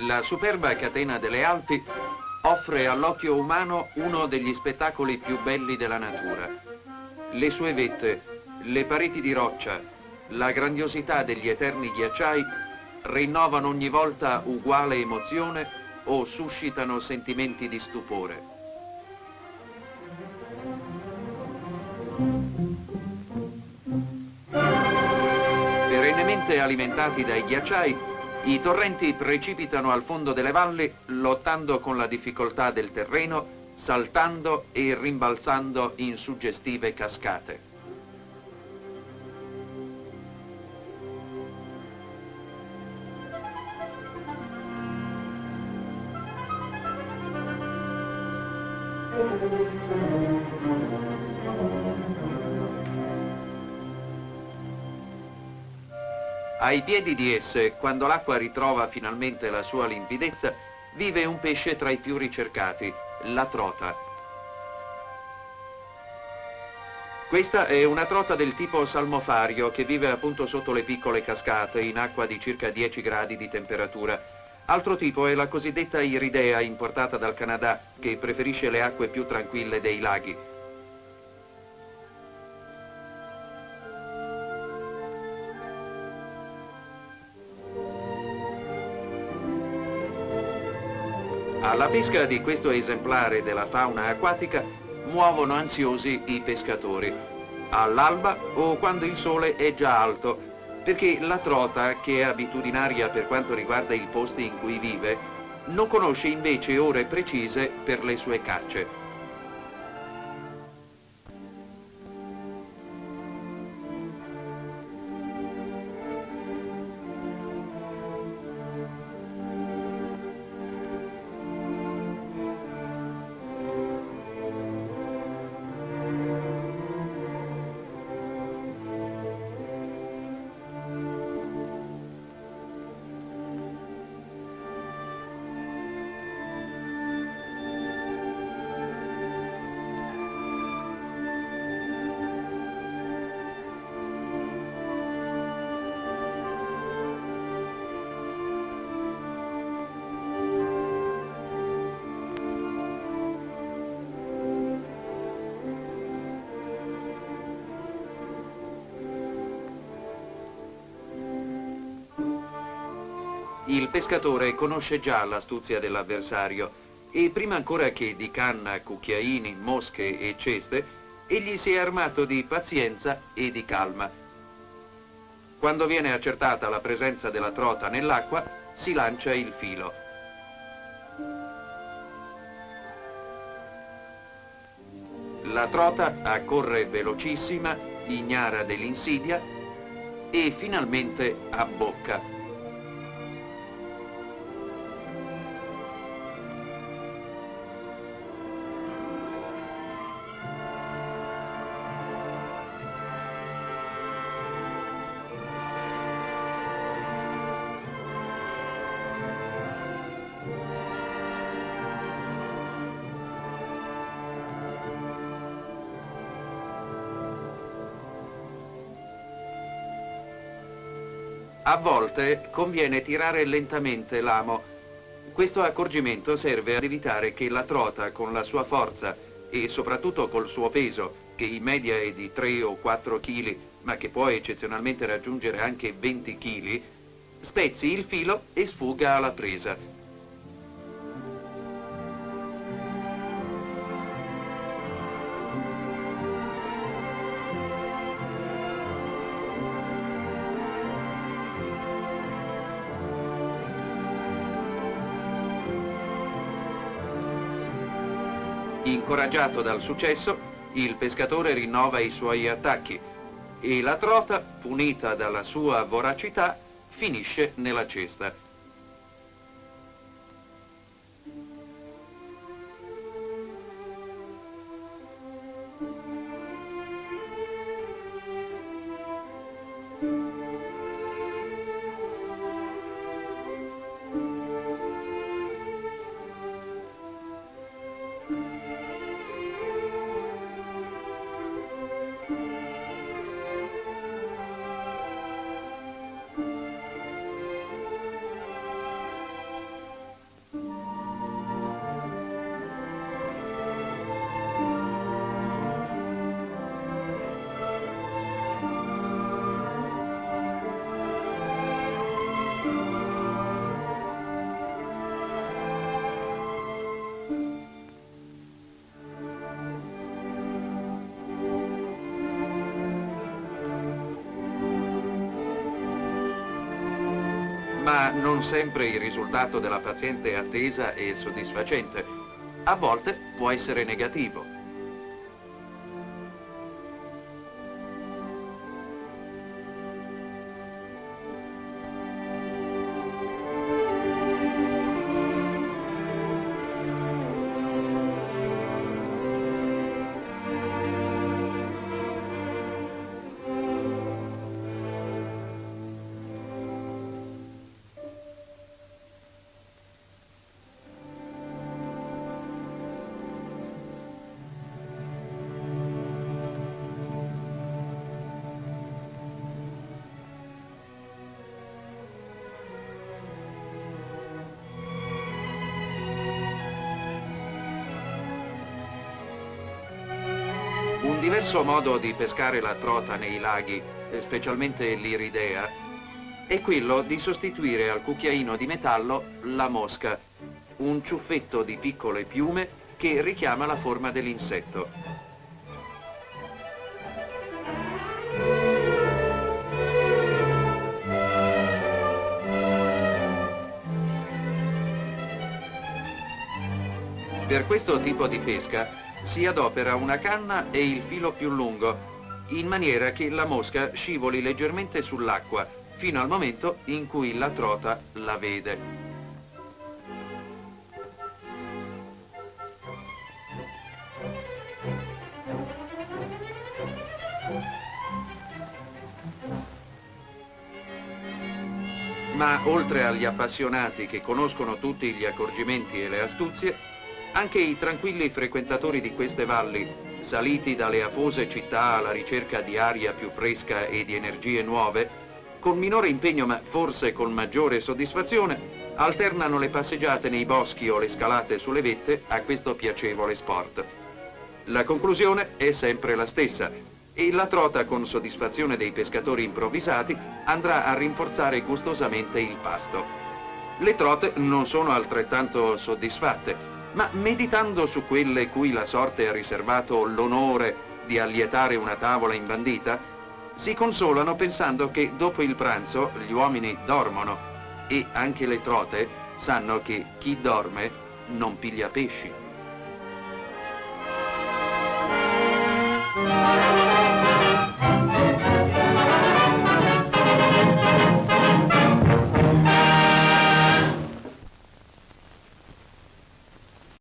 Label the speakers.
Speaker 1: La superba catena delle Alpi offre all'occhio umano uno degli spettacoli più belli della natura. Le sue vette, le pareti di roccia, la grandiosità degli eterni ghiacciai rinnovano ogni volta uguale emozione o suscitano sentimenti di stupore. Perennemente alimentati dai ghiacciai, i torrenti precipitano al fondo delle valli lottando con la difficoltà del terreno, saltando e rimbalzando in suggestive cascate. Ai piedi di esse, quando l'acqua ritrova finalmente la sua limpidezza, vive un pesce tra i più ricercati, la trota. Questa è una trota del tipo salmofario che vive appunto sotto le piccole cascate in acqua di circa 10 gradi di temperatura. Altro tipo è la cosiddetta iridea importata dal Canada, che preferisce le acque più tranquille dei laghi. Alla pesca di questo esemplare della fauna acquatica muovono ansiosi i pescatori, all'alba o quando il sole è già alto, perché la trota, che è abitudinaria per quanto riguarda i posti in cui vive, non conosce invece ore precise per le sue cacce. Il pescatore conosce già l'astuzia dell'avversario e prima ancora che di canna, cucchiaini, mosche e ceste, egli si è armato di pazienza e di calma. Quando viene accertata la presenza della trota nell'acqua, si lancia il filo. La trota accorre velocissima, ignara dell'insidia e finalmente abbocca. A volte conviene tirare lentamente l'amo. Questo accorgimento serve ad evitare che la trota, con la sua forza e soprattutto col suo peso, che in media è di 3 o 4 kg, ma che può eccezionalmente raggiungere anche 20 kg, spezzi il filo e sfugga alla presa. Incoraggiato dal successo, il pescatore rinnova i suoi attacchi e la trota, punita dalla sua voracità, finisce nella cesta. ma non sempre il risultato della paziente attesa è soddisfacente. A volte può essere negativo. Un diverso modo di pescare la trota nei laghi, specialmente l'Iridea, è quello di sostituire al cucchiaino di metallo la mosca, un ciuffetto di piccole piume che richiama la forma dell'insetto. Per questo tipo di pesca si adopera una canna e il filo più lungo, in maniera che la mosca scivoli leggermente sull'acqua, fino al momento in cui la trota la vede. Ma oltre agli appassionati che conoscono tutti gli accorgimenti e le astuzie, anche i tranquilli frequentatori di queste valli, saliti dalle afose città alla ricerca di aria più fresca e di energie nuove, con minore impegno ma forse con maggiore soddisfazione, alternano le passeggiate nei boschi o le scalate sulle vette a questo piacevole sport. La conclusione è sempre la stessa e la trota, con soddisfazione dei pescatori improvvisati, andrà a rinforzare gustosamente il pasto. Le trote non sono altrettanto soddisfatte, ma meditando su quelle cui la sorte ha riservato l'onore di allietare una tavola imbandita, si consolano pensando che dopo il pranzo gli uomini dormono e anche le trote sanno che chi dorme non piglia pesci.